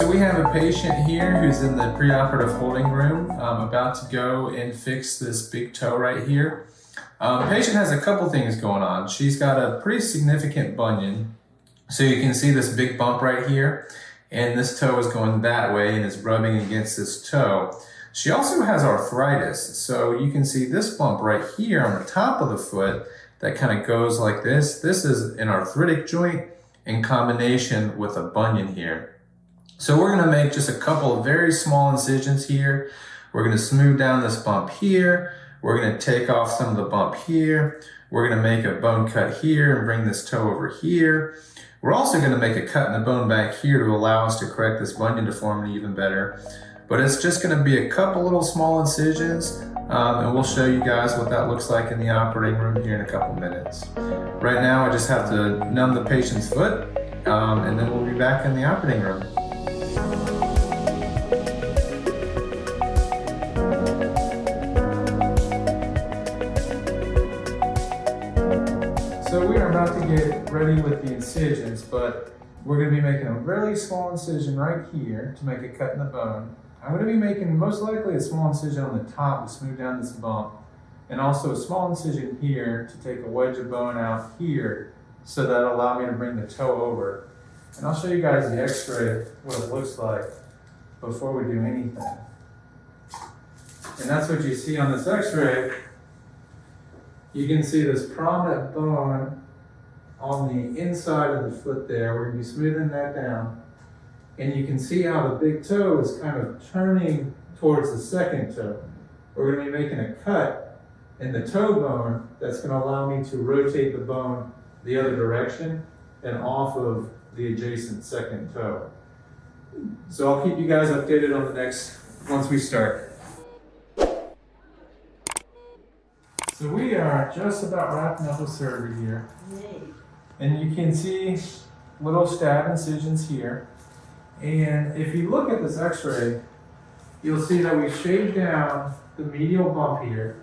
So we have a patient here who's in the preoperative holding room, about to go and fix this big toe right here. The patient has a couple things going on. She's got a pretty significant bunion. So you can see this big bump right here, and this toe is going that way and is rubbing against this toe. She also has arthritis. So you can see this bump right here on the top of the foot that kind of goes like this. This is an arthritic joint in combination with a bunion here. So we're going to make just a couple of very small incisions here. We're going to smooth down this bump here. We're going to take off some of the bump here. We're going to make a bone cut here and bring this toe over here. We're also going to make a cut in the bone back here to allow us to correct this bunion deformity even better. But it's just going to be a couple little small incisions, and we'll show you guys what that looks like in the operating room here in a couple minutes. Right now I just have to numb the patient's foot, and then we'll be back in the operating room. So we are about to get ready with the incisions, but we're going to be making a really small incision right here to make a cut in the bone. I'm going to be making most likely a small incision on the top to smooth down this bump, and also a small incision here to take a wedge of bone out here so that'll allow me to bring the toe over. And I'll show you guys the x-ray, what it looks like before we do anything. And that's what you see on this x-ray. You can see this prominent bone on the inside of the foot there. We're going to be smoothing that down. And you can see how the big toe is kind of turning towards the second toe. We're going to be making a cut in the toe bone that's going to allow me to rotate the bone the other direction and off of the adjacent second toe. So I'll keep you guys updated on the next, once we start. So we are just about wrapping up with surgery here. And you can see little stab incisions here. And if you look at this x-ray, you'll see that we've shaved down the medial bump here.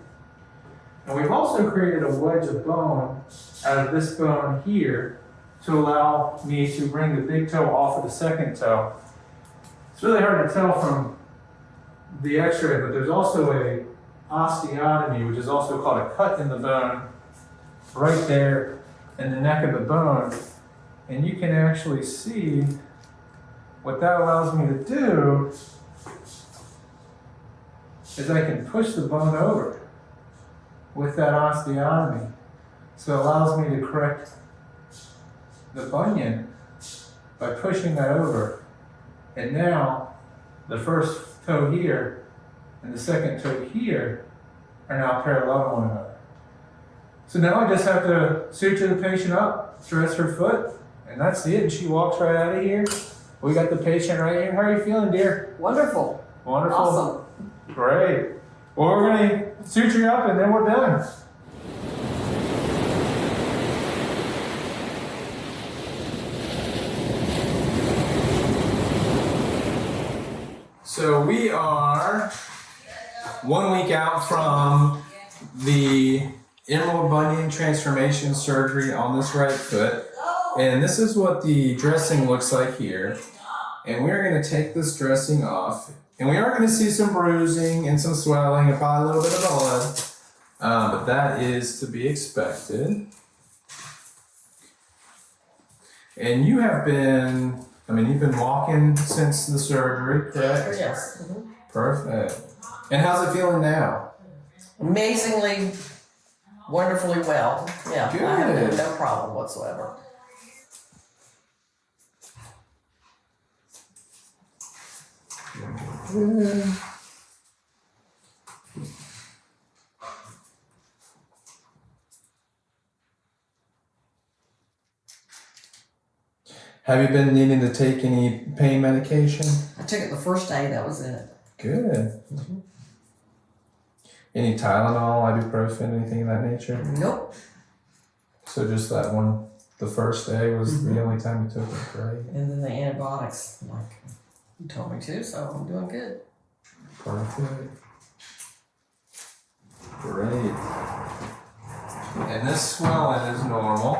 And we've also created a wedge of bone out of this bone here to allow me to bring the big toe off of the second toe. It's really hard to tell from the x-ray, but there's also a osteotomy, which is also called a cut in the bone, right there in the neck of the bone. And you can actually see what that allows me to do is I can push the bone over with that osteotomy. So it allows me to correct the bunion by pushing that over. And now the first toe here and the second toe here are now parallel to one another. So now I just have to suture the patient up, dress her foot, and that's it. And she walks right out of here. We got the patient right here. How are you feeling, dear? Wonderful. Wonderful. Awesome. Great. Well, we're going to suture you up and then we're done. So we are 1 week out from the emerald bunion transformation surgery on this right foot. And this is what the dressing looks like here. And we're going to take this dressing off. And we are going to see some bruising and some swelling and probably a little bit of blood. But that is to be expected. And you have been, you've been walking since the surgery, correct? Yes. Mm-hmm. Perfect. And how's it feeling now? Amazingly, wonderfully well. Yeah, Good. I have no problem whatsoever. Have you been needing to take any pain medication? I took it the first day, that was it. Good. Mm-hmm. Any Tylenol, ibuprofen, anything of that nature? Nope. So just that one, the first day was the only time you took it, right? And then the antibiotics, like you told me to, so I'm doing good. Perfect. Great. And this swelling is normal,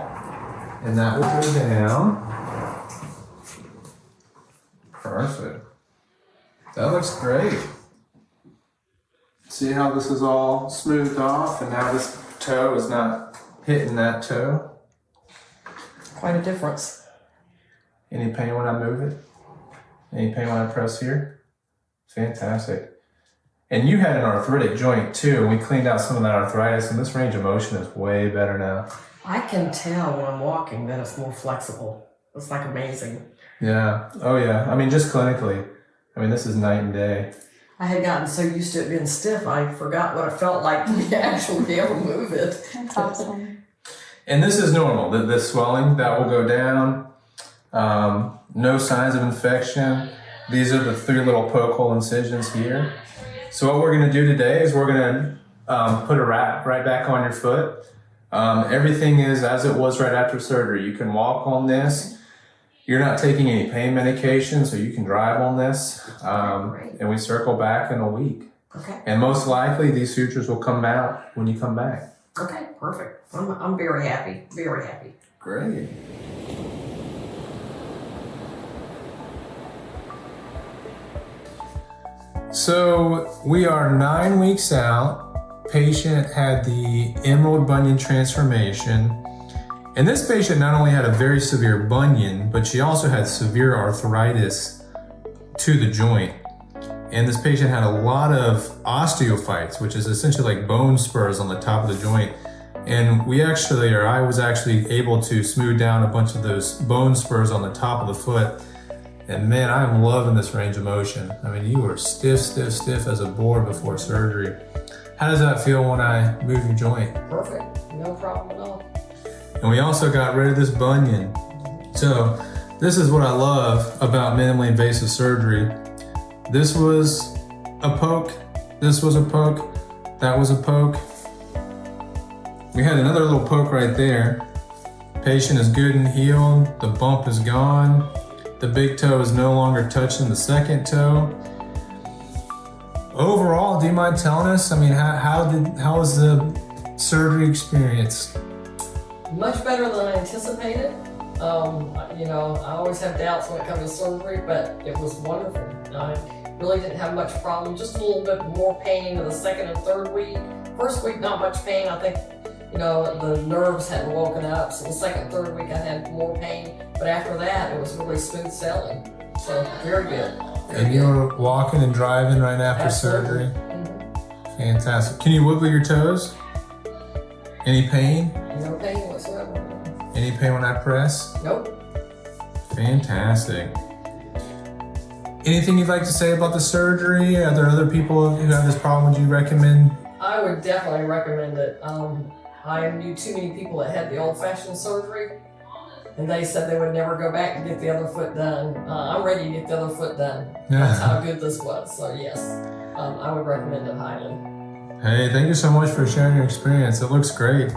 and that will go down. Perfect. Perfect. That looks great. See how this is all smoothed off and now this toe is not hitting that toe? Quite a difference. Any pain when I move it? Any pain when I press here? Fantastic. And you had an arthritic joint too, and we cleaned out some of that arthritis, and this range of motion is way better now. I can tell when I'm walking that it's more flexible. It's like amazing. Yeah. Oh yeah. I mean, just clinically. I mean, this is night and day. I had gotten so used to it being stiff, I forgot what it felt like to actually be able to move it. That's awesome. And this is normal. The swelling, that will go down. No signs of infection. These are the 3 little poke hole incisions here. So what we're going to do today is we're going to put a wrap right back on your foot. Everything is as it was right after surgery. You can walk on this. You're not taking any pain medication, so you can drive on this. And we circle back in a week. Okay. And most likely these sutures will come out when you come back. Okay, perfect. I'm very happy. Very happy. Great. So we are 9 weeks out. Patient had the emerald bunion transformation. And this patient not only had a very severe bunion, but she also had severe arthritis to the joint. And this patient had a lot of osteophytes, which is essentially like bone spurs on the top of the joint. And I was actually able to smooth down a bunch of those bone spurs on the top of the foot. And man, I'm loving this range of motion. I mean, you were stiff as a board before surgery. How does that feel when I move your joint? Perfect. No problem at all. And we also got rid of this bunion. So this is what I love about minimally invasive surgery. This was a poke, this was a poke, that was a poke. We had another little poke right there. Patient is good and healed, the bump is gone. The big toe is no longer touching the second toe. Overall, do you mind telling us? I mean, how was the surgery experience? Much better than I anticipated. I always have doubts when it comes to surgery, but it was wonderful. I really didn't have much problem. Just a little bit more pain in the second and third week. First week, not much pain. I think, the nerves hadn't woken up. So the second, third week, I had more pain. But after that, it was really smooth sailing. So very good. And you were walking and driving right after Absolutely. surgery? Fantastic. Can you wiggle your toes? Any pain? No pain whatsoever. Any pain when I press? Nope. Fantastic. Anything you'd like to say about the surgery? Are there other people who have this problem would you recommend? I would definitely recommend it. I knew too many people that had the old-fashioned surgery, and they said they would never go back and get the other foot done. I'm ready to get the other foot done. That's how good this was. So yes, I would recommend it highly. Hey, thank you so much for sharing your experience. It looks great.